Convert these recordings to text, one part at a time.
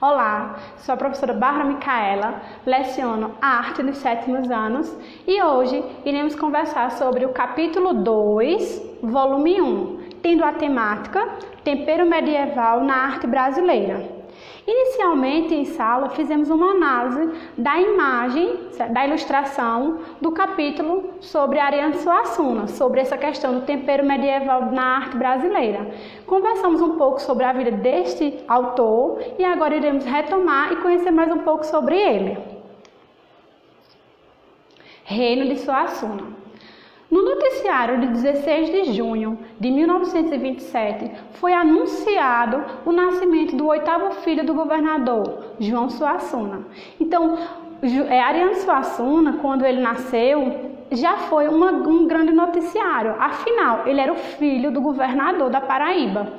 Olá, sou a professora Bárbara Micaela, leciono Arte dos 7º anos e hoje iremos conversar sobre o capítulo 2, volume 1, tendo a temática Tempero Medieval na Arte Brasileira. Inicialmente, em sala, fizemos uma análise da imagem, da ilustração do capítulo sobre Ariano Suassuna, sobre essa questão do tempero medieval na arte brasileira. Conversamos um pouco sobre a vida deste autor e agora iremos retomar e conhecer mais um pouco sobre ele. Reino de Suassuna. No noticiário de 16 de junho de 1927, foi anunciado o nascimento do 8º filho do governador, João Suassuna. Então, Ariano Suassuna, quando ele nasceu, já foi um grande noticiário. Afinal, ele era o filho do governador da Paraíba.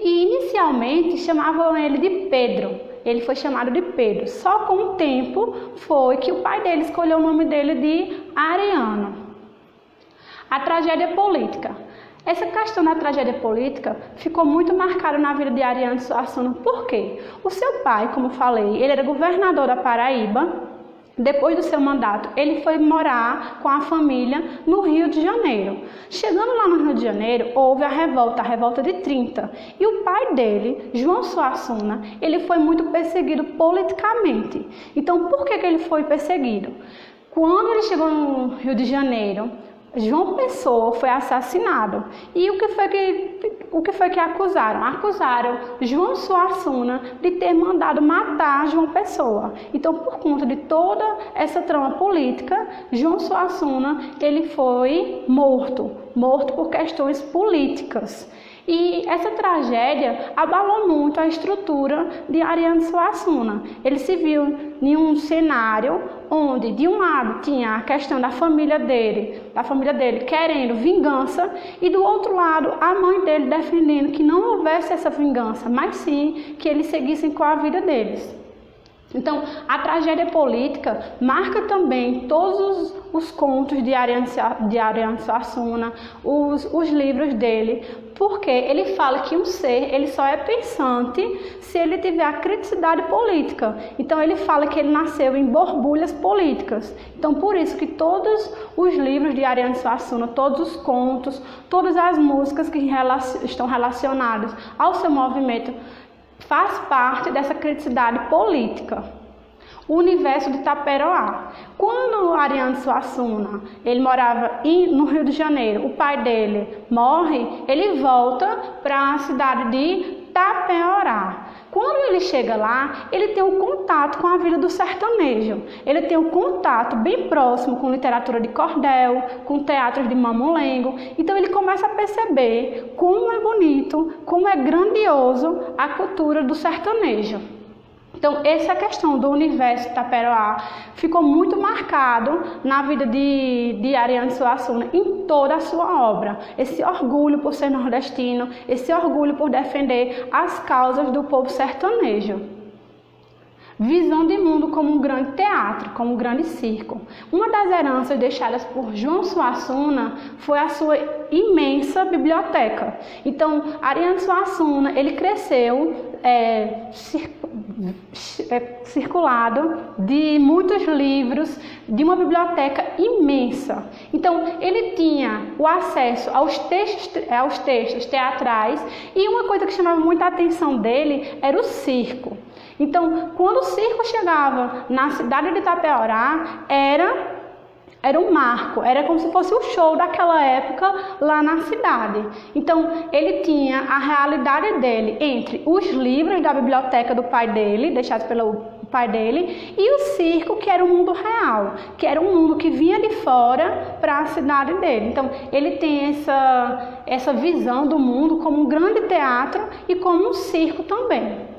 E, inicialmente, chamavam ele de Pedro. Ele foi chamado de Pedro. Só com o tempo foi que o pai dele escolheu o nome dele de Ariano. A tragédia política. Essa questão da tragédia política ficou muito marcada na vida de Ariano Suassuna. Por quê? O seu pai, como falei, ele era governador da Paraíba. Depois do seu mandato, ele foi morar com a família no Rio de Janeiro. Chegando lá no Rio de Janeiro, houve a revolta de 30. E o pai dele, João Suassuna, ele foi muito perseguido politicamente. Então, por que ele foi perseguido? Quando ele chegou no Rio de Janeiro, João Pessoa foi assassinado. E o que foi que acusaram? Acusaram João Suassuna de ter mandado matar João Pessoa. Então, por conta de toda essa trama política, João Suassuna ele foi morto por questões políticas. E essa tragédia abalou muito a estrutura de Ariano Suassuna. Ele se viu em um cenário onde, de um lado, tinha a questão da família dele querendo vingança, e do outro lado, a mãe dele defendendo que não houvesse essa vingança, mas sim que eles seguissem com a vida deles. Então, a tragédia política marca também todos os contos de Ariano Suassuna, os livros dele, porque ele fala que um ser ele só é pensante se ele tiver a criticidade política. Então, ele fala que ele nasceu em borbulhas políticas. Então, por isso que todos os livros de Ariano Suassuna, todos os contos, todas as músicas que estão relacionadas ao seu movimento faz parte dessa criticidade política. O universo de Taperoá. Quando Ariano Suassuna ele morava no Rio de Janeiro, o pai dele morre, ele volta para a cidade de Taperoá. Quando ele chega lá, ele tem um contato com a vida do sertanejo. Ele tem um contato bem próximo com literatura de cordel, com teatros de mamulengo. Então ele começa a perceber como é bonito, como é grandioso a cultura do sertanejo. Então, essa questão do universo de Taperoá ficou muito marcado na vida de Ariano Suassuna em toda a sua obra. Esse orgulho por ser nordestino, esse orgulho por defender as causas do povo sertanejo. Visão de mundo como um grande teatro, como um grande circo. Uma das heranças deixadas por João Suassuna foi a sua imensa biblioteca. Então, Ariano Suassuna, ele cresceu circulado de muitos livros, de uma biblioteca imensa. Então, ele tinha o acesso aos textos teatrais, e uma coisa que chamava muita atenção dele era o circo. Então, quando o circo chegava na cidade de Taperoá, era um marco, era como se fosse o show daquela época lá na cidade. Então, ele tinha a realidade dele entre os livros da biblioteca do pai dele, deixados pelo pai dele, e o circo, que era o mundo real, que era um mundo que vinha de fora para a cidade dele. Então, ele tem essa visão do mundo como um grande teatro e como um circo também.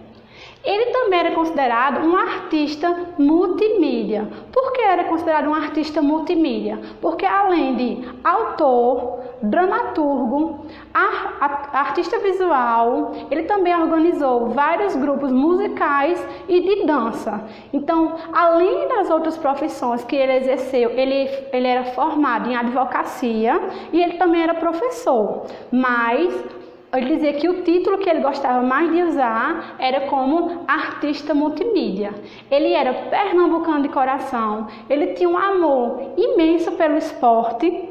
Ele também era considerado um artista multimídia. Por que era considerado um artista multimídia? Porque além de autor, dramaturgo, artista visual, ele também organizou vários grupos musicais e de dança. Então, além das outras profissões que ele exerceu, ele era formado em advocacia e ele também era professor. Mas ele dizia que o título que ele gostava mais de usar era como artista multimídia. Ele era pernambucano de coração, ele tinha um amor imenso pelo esporte,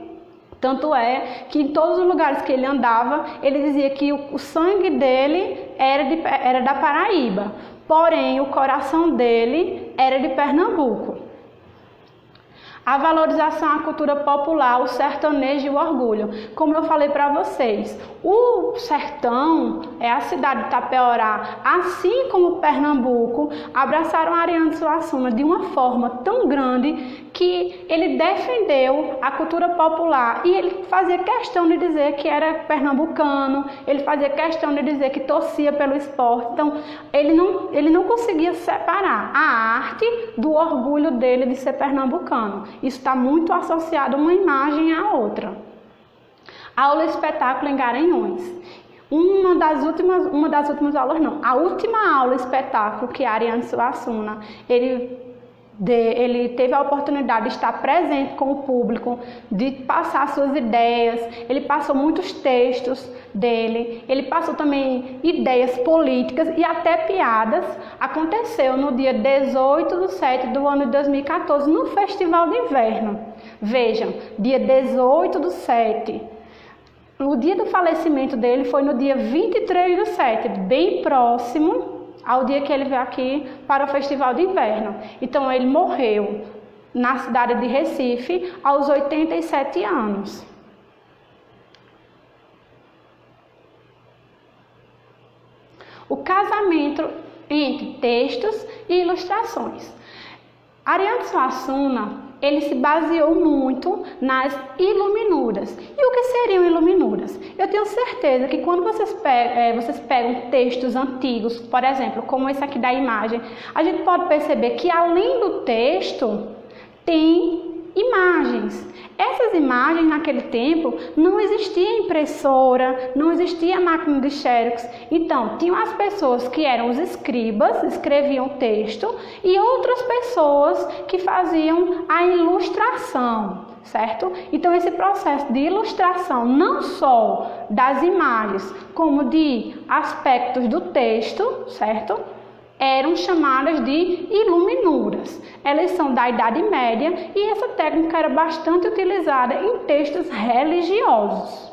tanto é que em todos os lugares que ele andava, ele dizia que o sangue dele era da Paraíba, porém o coração dele era de Pernambuco. A valorização à cultura popular, o sertanejo e o orgulho. Como eu falei para vocês, o sertão, a cidade de Itapeorá, assim como Pernambuco, abraçaram Ariano Suassuna de uma forma tão grande que ele defendeu a cultura popular e ele fazia questão de dizer que era pernambucano, ele fazia questão de dizer que torcia pelo esporte. Então, ele não conseguia separar a arte do orgulho dele de ser pernambucano. Isso está muito associado uma imagem à outra. Aula espetáculo em Garanhuns. Uma das últimas aulas não. A última aula espetáculo que Ariano Suassuna, ele teve a oportunidade de estar presente com o público, de passar suas ideias. Ele passou muitos textos dele, ele passou também ideias políticas e até piadas. Aconteceu no dia 18/7 do ano de 2014, no Festival de Inverno. Vejam, dia 18/7. O dia do falecimento dele foi no dia 23/7, bem próximo ao dia que ele veio aqui para o Festival de Inverno. Então, ele morreu na cidade de Recife aos 87 anos. O casamento entre textos e ilustrações. Ariano Suassuna, ele se baseou muito nas iluminuras. E o que seriam iluminuras? Eu tenho certeza que quando vocês pegam textos antigos, por exemplo, como esse aqui da imagem, a gente pode perceber que além do texto, tem imagens. Essas imagens, naquele tempo, não existia impressora, não existia máquina de xerox. Então, tinham as pessoas que eram os escribas, escreviam o texto, e outras pessoas que faziam a ilustração, certo? Então, esse processo de ilustração, não só das imagens, como de aspectos do texto, certo? Eram chamadas de iluminuras. Elas são da Idade Média e essa técnica era bastante utilizada em textos religiosos.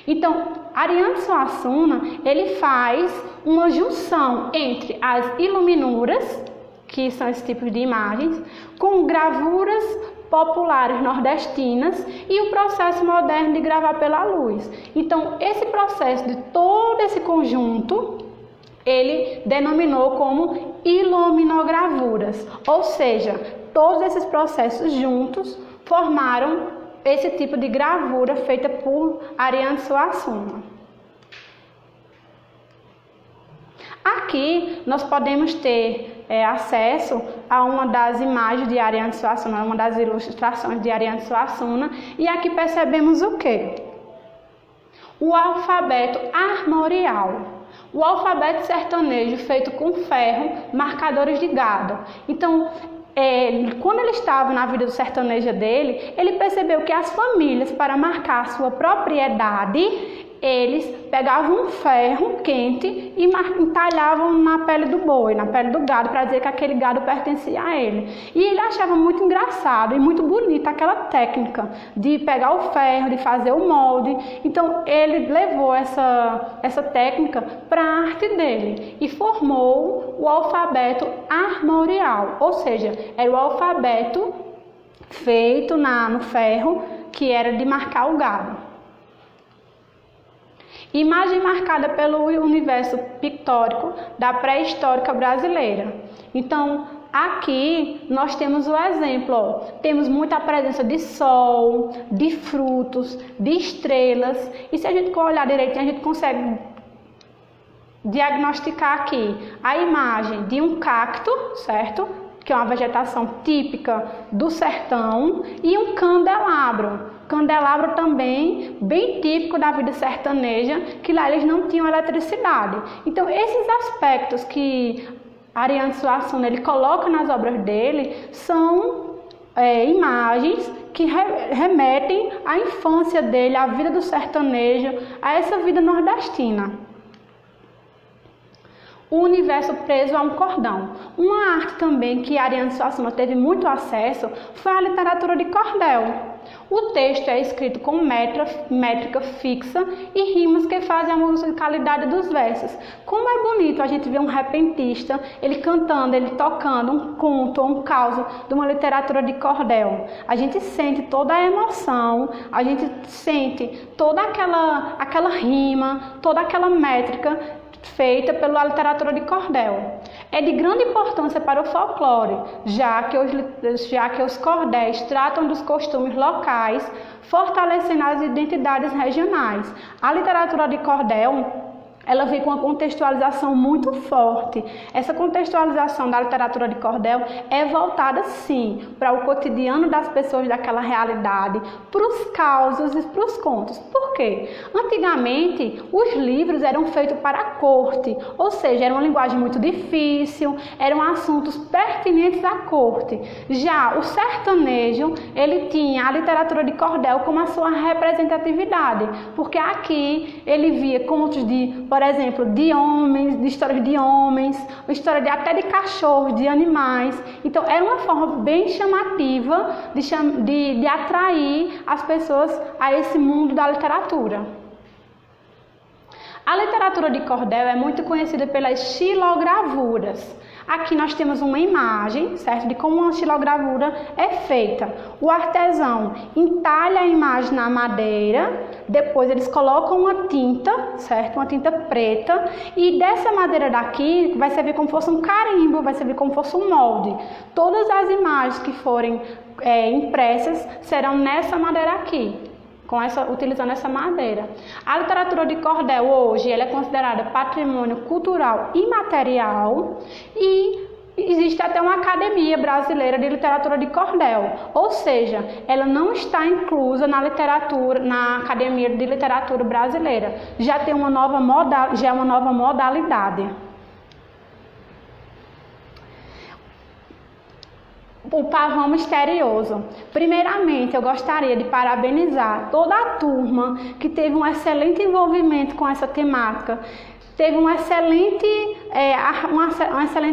Então, Ariano Suassuna, ele faz uma junção entre as iluminuras, que são esse tipo de imagens, com gravuras populares nordestinas e o processo moderno de gravar pela luz. Então, esse processo de todo esse conjunto, ele denominou como iluminogravuras, ou seja, todos esses processos juntos formaram esse tipo de gravura feita por Ariano Suassuna. Aqui nós podemos ter acesso a uma das imagens de Ariano Suassuna, uma das ilustrações de Ariano Suassuna, e aqui percebemos o quê? O alfabeto armorial. O alfabeto sertanejo feito com ferro, marcadores de gado. Então, quando ele estava na vida do sertanejo dele, ele percebeu que as famílias, para marcar a sua propriedade, eles pegavam um ferro quente e entalhavam na pele do boi, na pele do gado, para dizer que aquele gado pertencia a ele. E ele achava muito engraçado e muito bonita aquela técnica de pegar o ferro, de fazer o molde. Então, ele levou essa técnica para a arte dele e formou o alfabeto armorial, ou seja, era o alfabeto feito no ferro, que era de marcar o gado. Imagem marcada pelo universo pictórico da pré-histórica brasileira. Então, aqui nós temos o exemplo, temos muita presença de sol, de frutos, de estrelas, e se a gente olhar direitinho, a gente consegue diagnosticar aqui a imagem de um cacto, certo? Que é uma vegetação típica do sertão, e um candelabro. Candelabro também bem típico da vida sertaneja, que lá eles não tinham eletricidade. Então, esses aspectos que Ariano Suassuna ele coloca nas obras dele são imagens que remetem à infância dele, à vida do sertanejo, a essa vida nordestina. O universo preso a um cordão. Uma arte também que Ariano Suassuna teve muito acesso foi a literatura de cordel. O texto é escrito com métrica fixa e rimas que fazem a musicalidade dos versos. Como é bonito a gente ver um repentista, ele cantando, ele tocando um conto ou um caos de uma literatura de cordel. A gente sente toda a emoção, a gente sente toda aquela rima, toda aquela métrica feita pela literatura de cordel. É de grande importância para o folclore, já que os cordéis tratam dos costumes locais, fortalecendo as identidades regionais. A literatura de cordel, ela vem com uma contextualização muito forte. Essa contextualização da literatura de cordel é voltada, sim, para o cotidiano das pessoas daquela realidade, para os causos e para os contos. Por quê? Antigamente, os livros eram feitos para a corte, ou seja, era uma linguagem muito difícil, eram assuntos pertinentes à corte. Já o sertanejo, ele tinha a literatura de cordel como a sua representatividade, porque aqui ele via contos por exemplo, de homens, de histórias de homens, história até de cachorros, de animais. Então, era uma forma bem chamativa de atrair as pessoas a esse mundo da literatura. A literatura de cordel é muito conhecida pelas xilogravuras. Aqui nós temos uma imagem, certo, de como uma xilogravura é feita. O artesão entalha a imagem na madeira, depois eles colocam uma tinta, certo, uma tinta preta, e dessa madeira daqui vai servir como fosse um carimbo, vai servir como fosse um molde. Todas as imagens que forem impressas serão nessa madeira aqui, utilizando essa madeira. A literatura de cordel hoje ela é considerada patrimônio cultural imaterial e existe até uma academia brasileira de literatura de cordel, ou seja, ela não está inclusa na academia de literatura brasileira. Já é uma nova modalidade. O pavão misterioso. Primeiramente, eu gostaria de parabenizar toda a turma que teve um excelente envolvimento com essa temática, teve uma excelente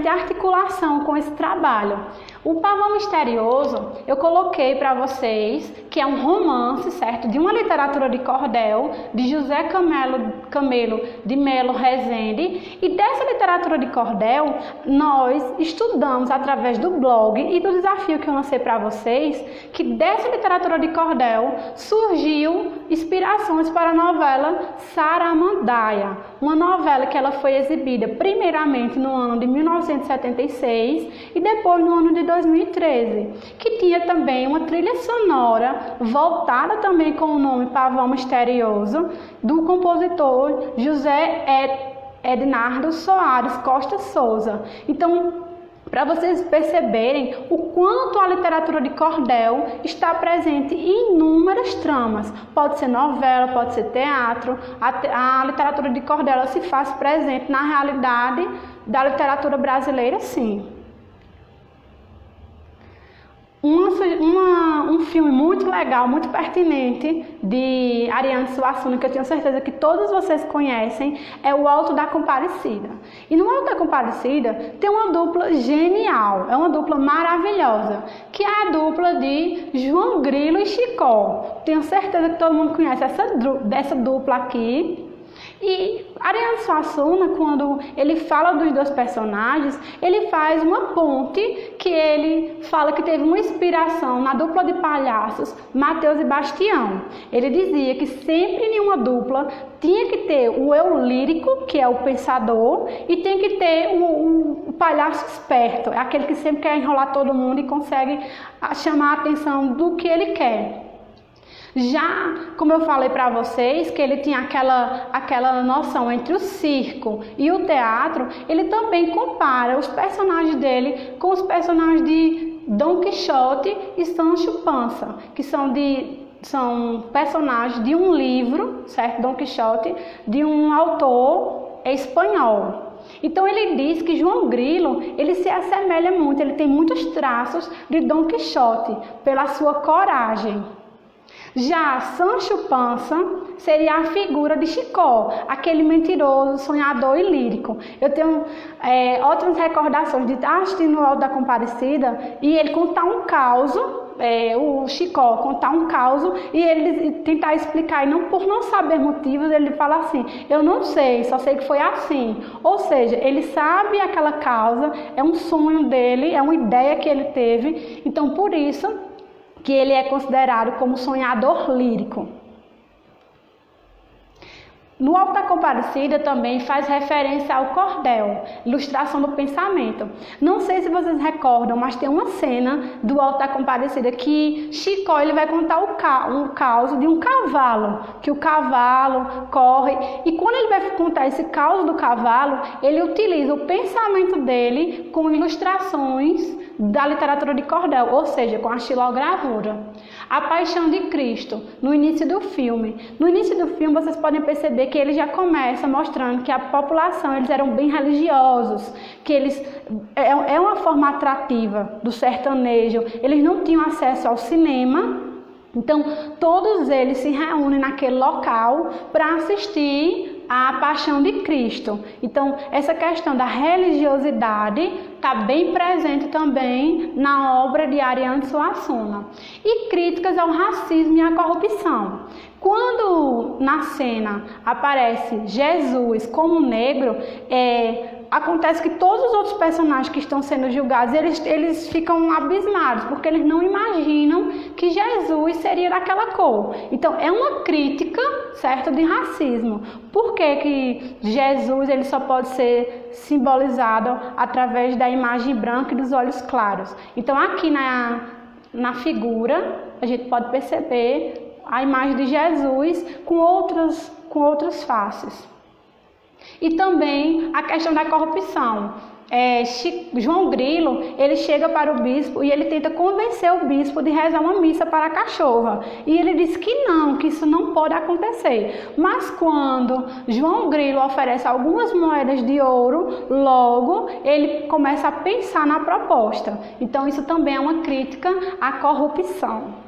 articulação com esse trabalho. O Pavão Misterioso, eu coloquei para vocês que é um romance, certo, de uma literatura de cordel, de José Camelo de Melo Rezende, e dessa literatura de cordel, nós estudamos através do blog e do desafio que eu lancei para vocês, que dessa literatura de cordel surgiu inspirações para a novela Saramandaia, uma novela que ela foi exibida primeiramente no ano de 1976 e depois no ano de 2013, que tinha também uma trilha sonora voltada também com o nome Pavão Misterioso, do compositor José Ednardo Soares Costa Souza. Então, para vocês perceberem o quanto a literatura de cordel está presente em inúmeras tramas. Pode ser novela, pode ser teatro. A literatura de cordel ela se faz presente na realidade da literatura brasileira, sim. Um filme muito legal, muito pertinente de Ariano Suassuna, que eu tenho certeza que todos vocês conhecem, é O Alto da Compadecida. E no Alto da Compadecida tem uma dupla genial, é uma dupla maravilhosa, que é a dupla de João Grilo e Chicó. Tenho certeza que todo mundo conhece dessa dupla aqui. E Ariano Suassuna, quando ele fala dos dois personagens, ele faz uma ponte que ele fala que teve uma inspiração na dupla de palhaços Mateus e Bastião. Ele dizia que sempre em uma dupla tinha que ter o eu lírico, que é o pensador, e tem que ter o palhaço esperto, é aquele que sempre quer enrolar todo mundo e consegue chamar a atenção do que ele quer. Já, como eu falei para vocês, que ele tinha aquela noção entre o circo e o teatro, ele também compara os personagens dele com os personagens de Dom Quixote e Sancho Panza, que são personagens de um livro, certo? Dom Quixote, de um autor espanhol. Então ele diz que João Grilo, ele se assemelha muito, ele tem muitos traços de Dom Quixote, pela sua coragem. Já Sancho Panza seria a figura de Chicó, aquele mentiroso, sonhador e lírico. Eu tenho ótimas recordações de estar assistindo o Auto da Compadecida e ele contar um caos, o Chicó contar um caos e ele tentar explicar, e por não saber motivos, ele fala assim: eu não sei, só sei que foi assim. Ou seja, ele sabe aquela causa, é um sonho dele, é uma ideia que ele teve, então por isso que ele é considerado como sonhador lírico. No Auto da Compadecida também faz referência ao cordel, ilustração do pensamento. Não sei se vocês recordam, mas tem uma cena do Auto da Compadecida que Chicó ele vai contar um caos de um cavalo, que o cavalo corre, e quando ele vai contar esse caos do cavalo, ele utiliza o pensamento dele com ilustrações da literatura de cordel, ou seja, com a xilogravura. A Paixão de Cristo, no início do filme. No início do filme vocês podem perceber que ele já começa mostrando que a população, eles eram bem religiosos, que eles é uma forma atrativa do sertanejo, eles não tinham acesso ao cinema, então todos eles se reúnem naquele local para assistir a Paixão de Cristo. Então, essa questão da religiosidade está bem presente também na obra de Ariano Suassuna. E críticas ao racismo e à corrupção. Quando na cena aparece Jesus como negro, acontece que todos os outros personagens que estão sendo julgados, eles ficam abismados, porque eles não imaginam que Jesus seria daquela cor. Então, é uma crítica, certo, de racismo. Por que Jesus ele só pode ser simbolizado através da imagem branca e dos olhos claros? Então, aqui na figura, a gente pode perceber a imagem de Jesus com outras faces. E também a questão da corrupção. João Grilo, ele chega para o bispo e ele tenta convencer o bispo de rezar uma missa para a cachorra. E ele diz que isso não pode acontecer. Mas quando João Grilo oferece algumas moedas de ouro, logo ele começa a pensar na proposta. Então isso também é uma crítica à corrupção.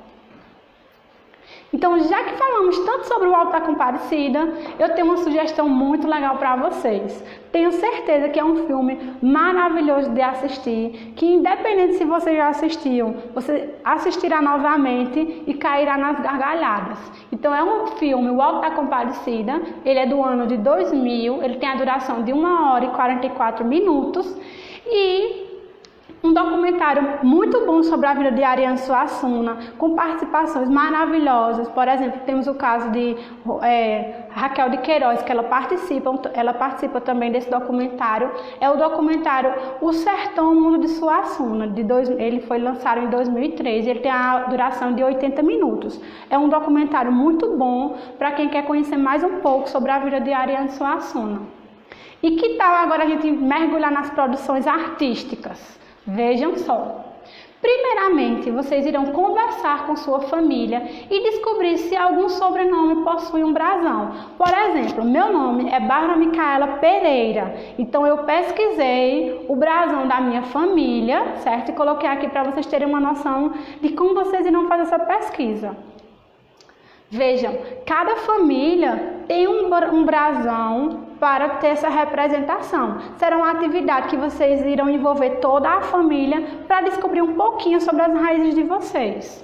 Então, já que falamos tanto sobre o Auto da Compadecida, eu tenho uma sugestão muito legal para vocês. Tenho certeza que é um filme maravilhoso de assistir, que independente se você já assistiu, você assistirá novamente e cairá nas gargalhadas. Então, é um filme, o Auto da Compadecida, ele é do ano de 2000, ele tem a duração de 1h e 44 minutos e um documentário muito bom sobre a vida de Ariano Suassuna, com participações maravilhosas. Por exemplo, temos o caso de Raquel de Queiroz, que ela participa também desse documentário. É o documentário O Sertão, o Mundo de Suassuna. Ele foi lançado em 2003 e ele tem a duração de 80 minutos. É um documentário muito bom para quem quer conhecer mais um pouco sobre a vida de Ariano Suassuna. E que tal agora a gente mergulhar nas produções artísticas? Vejam só. Primeiramente, vocês irão conversar com sua família e descobrir se algum sobrenome possui um brasão. Por exemplo, meu nome é Bárbara Micaela Pereira. Então, eu pesquisei o brasão da minha família, certo? E coloquei aqui para vocês terem uma noção de como vocês irão fazer essa pesquisa. Vejam, cada família tem um brasão para ter essa representação. Será uma atividade que vocês irão envolver toda a família para descobrir um pouquinho sobre as raízes de vocês.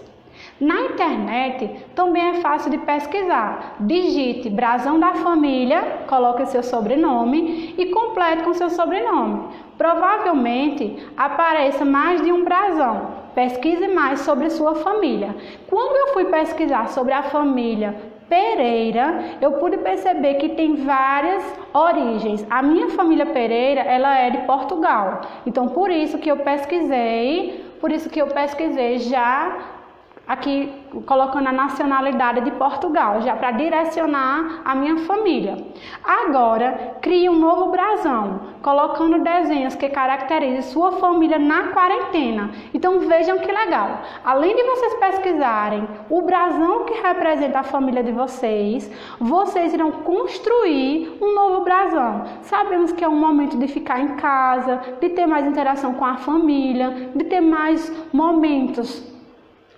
Na internet também é fácil de pesquisar. Digite brasão da família, coloque seu sobrenome e complete com seu sobrenome. Provavelmente apareça mais de um brasão. Pesquise mais sobre sua família. Quando eu fui pesquisar sobre a família Pereira, eu pude perceber que tem várias origens. A minha família Pereira, ela é de Portugal. Então, por isso que eu pesquisei já aqui colocando a nacionalidade de Portugal, já para direcionar a minha família. Agora, crie um novo brasão, colocando desenhos que caracterizem sua família na quarentena. Então vejam que legal. Além de vocês pesquisarem o brasão que representa a família de vocês, vocês irão construir um novo brasão. Sabemos que é um momento de ficar em casa, de ter mais interação com a família, de ter mais momentos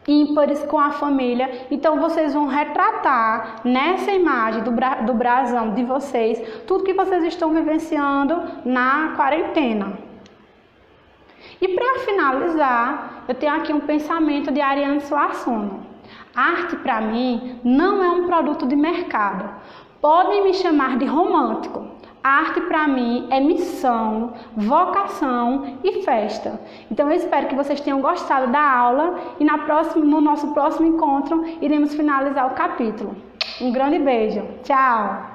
ímpares com a família. Então vocês vão retratar nessa imagem do brasão de vocês tudo que vocês estão vivenciando na quarentena. E para finalizar, eu tenho aqui um pensamento de Ariane Suassuna. Arte para mim não é um produto de mercado. Podem me chamar de romântico. Arte para mim é missão, vocação e festa. Então eu espero que vocês tenham gostado da aula e no nosso próximo encontro iremos finalizar o capítulo. Um grande beijo. Tchau!